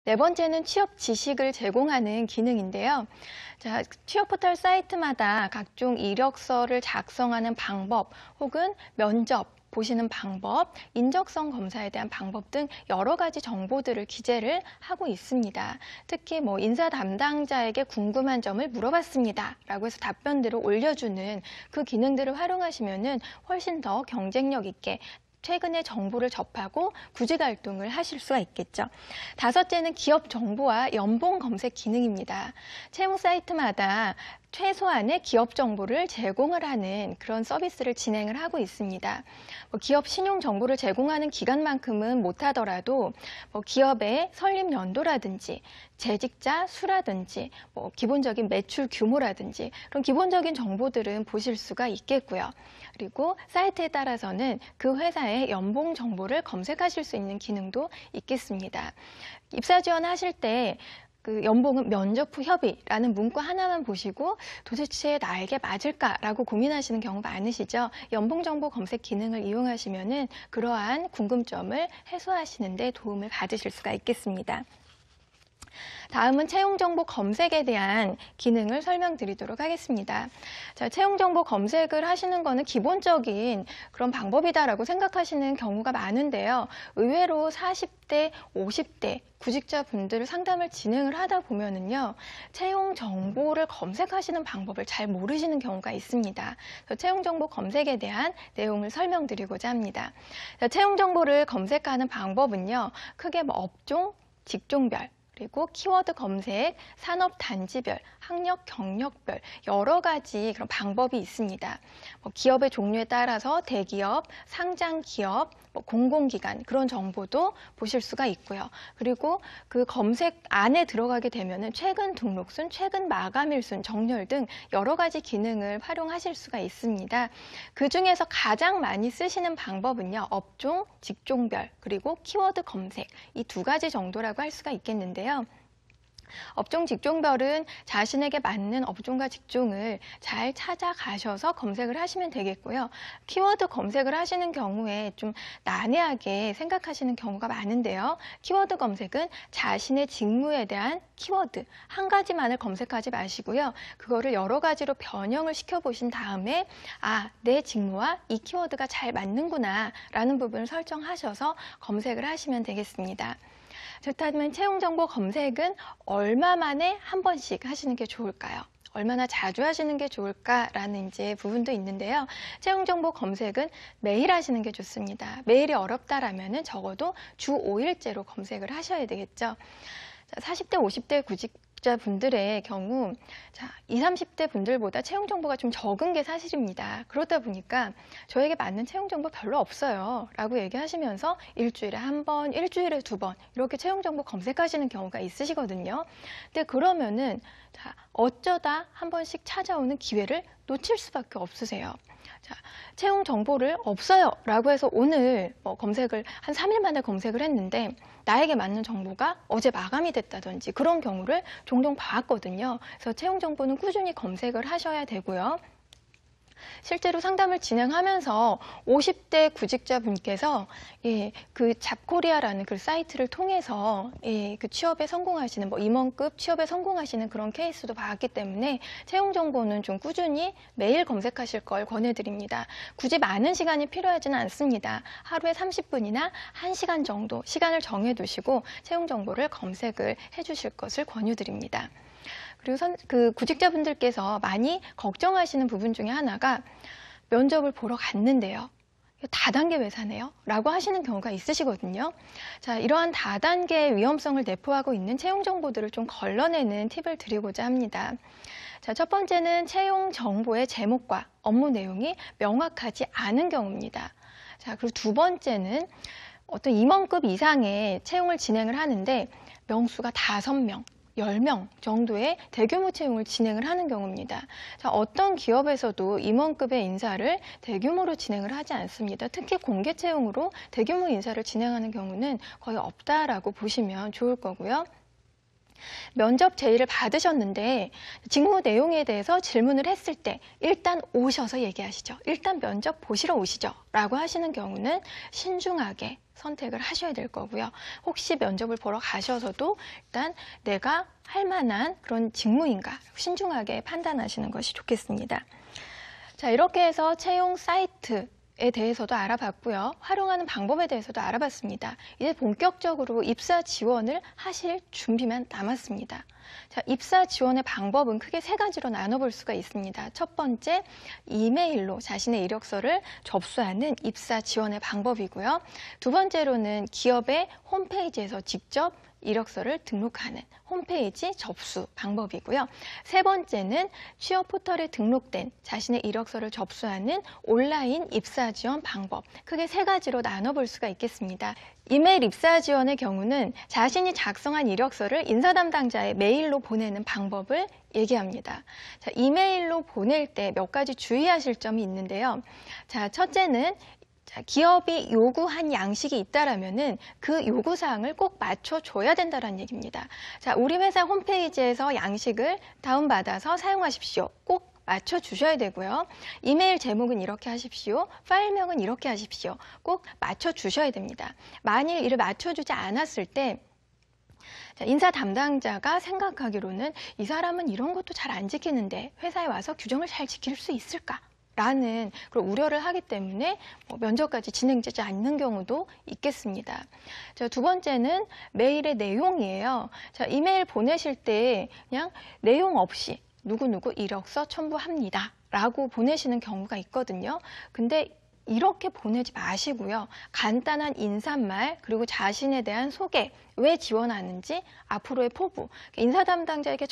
네 번째는 취업 지식을 제공하는 기능인데요. 자, 취업 포털 사이트마다 각종 이력서를 작성하는 방법 혹은 면접 보시는 방법, 인적성 검사에 대한 방법 등 여러 가지 정보들을 기재를 하고 있습니다. 특히 인사 담당자에게 궁금한 점을 물어봤습니다 라고 해서 답변들을 올려주는 그 기능들을 활용하시면은 훨씬 더 경쟁력 있게 최근의 정보를 접하고 구직 활동을 하실 수가 있겠죠. 다섯째는 기업 정보와 연봉 검색 기능입니다. 채용 사이트마다 최소한의 기업 정보를 제공을 하는 그런 서비스를 진행을 하고 있습니다. 기업 신용 정보를 제공하는 기간만큼은 못하더라도 기업의 설립 연도라든지 재직자 수라든지 기본적인 매출 규모라든지 그런 기본적인 정보들은 보실 수가 있겠고요. 그리고 사이트에 따라서는 그 회사의 연봉 정보를 검색하실 수 있는 기능도 있겠습니다. 입사 지원하실 때 그 연봉은 면접 후 협의라는 문구 하나만 보시고 도대체 나에게 맞을까라고 고민하시는 경우 많으시죠? 연봉 정보 검색 기능을 이용하시면은 그러한 궁금점을 해소하시는 데 도움을 받으실 수가 있겠습니다. 다음은 채용정보 검색에 대한 기능을 설명드리도록 하겠습니다. 자, 채용정보 검색을 하시는 거는 기본적인 그런 방법이다라고 생각하시는 경우가 많은데요. 의외로 40대, 50대 구직자분들 상담을 진행을 하다 보면은요, 채용 정보를 검색하시는 방법을 잘 모르시는 경우가 있습니다. 채용 정보 검색에 대한 내용을 설명드리고자 합니다. 채용 정보를 검색하는 방법은요, 크게 업종, 직종별, 그리고 키워드 검색, 산업 단지별, 학력, 경력별 여러 가지 그런 방법이 있습니다. 기업의 종류에 따라서 대기업, 상장 기업, 공공기관 그런 정보도 보실 수가 있고요. 그리고 그 검색 안에 들어가게 되면은 최근 등록순, 최근 마감일순, 정렬 등 여러 가지 기능을 활용하실 수가 있습니다. 그 중에서 가장 많이 쓰시는 방법은요, 업종, 직종별, 그리고 키워드 검색 이 두 가지 정도라고 할 수가 있겠는데요. 업종 직종별은 자신에게 맞는 업종과 직종을 잘 찾아가셔서 검색을 하시면 되겠고요. 키워드 검색을 하시는 경우에 좀 난해하게 생각하시는 경우가 많은데요. 키워드 검색은 자신의 직무에 대한 키워드 한 가지만을 검색하지 마시고요. 그거를 여러 가지로 변형을 시켜보신 다음에 내 직무와 이 키워드가 잘 맞는구나 라는 부분을 설정하셔서 검색을 하시면 되겠습니다. 그렇다면 채용정보 검색은 얼마 만에 한 번씩 하시는 게 좋을까요? 얼마나 자주 하시는 게 좋을까라는 이제 부분도 있는데요. 채용정보 검색은 매일 하시는 게 좋습니다. 매일이 어렵다라면은 적어도 주 5일째로 검색을 하셔야 되겠죠. 40대, 50대 구직자분들의 경우 20, 30대 분들보다 채용 정보가 좀 적은 게 사실입니다. 그러다 보니까 저에게 맞는 채용 정보 별로 없어요 라고 얘기하시면서 일주일에 한 번, 일주일에 두 번 이렇게 채용 정보 검색하시는 경우가 있으시거든요. 근데 그러면은 어쩌다 한 번씩 찾아오는 기회를 놓칠 수밖에 없으세요. 채용 정보를 없어요 라고 해서 오늘 검색을 한 3일 만에 검색을 했는데 나에게 맞는 정보가 어제 마감이 됐다든지 그런 경우를 종종 봐왔거든요. 그래서 채용 정보는 꾸준히 검색을 하셔야 되고요. 실제로 상담을 진행하면서 50대 구직자분께서 그 잡코리아라는 그 사이트를 통해서 그 취업에 성공하시는 임원급 취업에 성공하시는 그런 케이스도 봤기 때문에 채용 정보는 좀 꾸준히 매일 검색하실 걸 권해드립니다. 굳이 많은 시간이 필요하지는 않습니다. 하루에 30분이나 1시간 정도 시간을 정해두시고 채용 정보를 검색을 해주실 것을 권유드립니다. 그리고 그 구직자분들께서 많이 걱정하시는 부분 중에 하나가 면접을 보러 갔는데요. 다단계 회사네요? 라고 하시는 경우가 있으시거든요. 자, 이러한 다단계의 위험성을 내포하고 있는 채용 정보들을 좀 걸러내는 팁을 드리고자 합니다. 자, 첫 번째는 채용 정보의 제목과 업무 내용이 명확하지 않은 경우입니다. 자, 그리고 두 번째는 어떤 임원급 이상의 채용을 진행을 하는데 명수가 5명, 10명 정도의 대규모 채용을 진행을 하는 경우입니다. 자, 어떤 기업에서도 임원급의 인사를 대규모로 진행을 하지 않습니다. 특히 공개 채용으로 대규모 인사를 진행하는 경우는 거의 없다라고 보시면 좋을 거고요. 면접 제의를 받으셨는데 직무 내용에 대해서 질문을 했을 때 일단 오셔서 얘기하시죠. 일단 면접 보시러 오시죠. 라고 하시는 경우는 신중하게 선택을 하셔야 될 거고요. 혹시 면접을 보러 가셔서도 일단 내가 할 만한 그런 직무인가 신중하게 판단하시는 것이 좋겠습니다. 자, 이렇게 해서 채용 사이트에 대해서도 알아봤고요. 활용하는 방법에 대해서도 알아봤습니다. 이제 본격적으로 입사 지원을 하실 준비만 남았습니다. 자, 입사 지원의 방법은 크게 세 가지로 나눠볼 수가 있습니다. 첫 번째, 이메일로 자신의 이력서를 접수하는 입사 지원의 방법이고요. 두 번째로는 기업의 홈페이지에서 직접 이력서를 등록하는 홈페이지 접수 방법이고요. 세 번째는 취업 포털에 등록된 자신의 이력서를 접수하는 온라인 입사 지원 방법. 크게 세 가지로 나눠볼 수가 있겠습니다. 이메일 입사 지원의 경우는 자신이 작성한 이력서를 인사 담당자의 메일로 보내는 방법을 얘기합니다. 자, 이메일로 보낼 때 몇 가지 주의하실 점이 있는데요. 자, 첫째는 기업이 요구한 양식이 있다라면은 그 요구사항을 꼭 맞춰줘야 된다는 얘기입니다. 자, 우리 회사 홈페이지에서 양식을 다운받아서 사용하십시오. 꼭 맞춰주셔야 되고요. 이메일 제목은 이렇게 하십시오. 파일명은 이렇게 하십시오. 꼭 맞춰주셔야 됩니다. 만일 이를 맞춰주지 않았을 때 인사 담당자가 생각하기로는 이 사람은 이런 것도 잘 안 지키는데 회사에 와서 규정을 잘 지킬 수 있을까? 라는 그런 우려를 하기 때문에 면접까지 진행되지 않는 경우도 있겠습니다. 자, 두 번째는 메일의 내용이에요. 자, 이메일 보내실 때 그냥 내용 없이 누구누구 이력서 첨부합니다. 라고 보내시는 경우가 있거든요. 근데 이렇게 보내지 마시고요. 간단한 인사말 그리고 자신에 대한 소개, 왜 지원하는지, 앞으로의 포부, 인사 담당자에게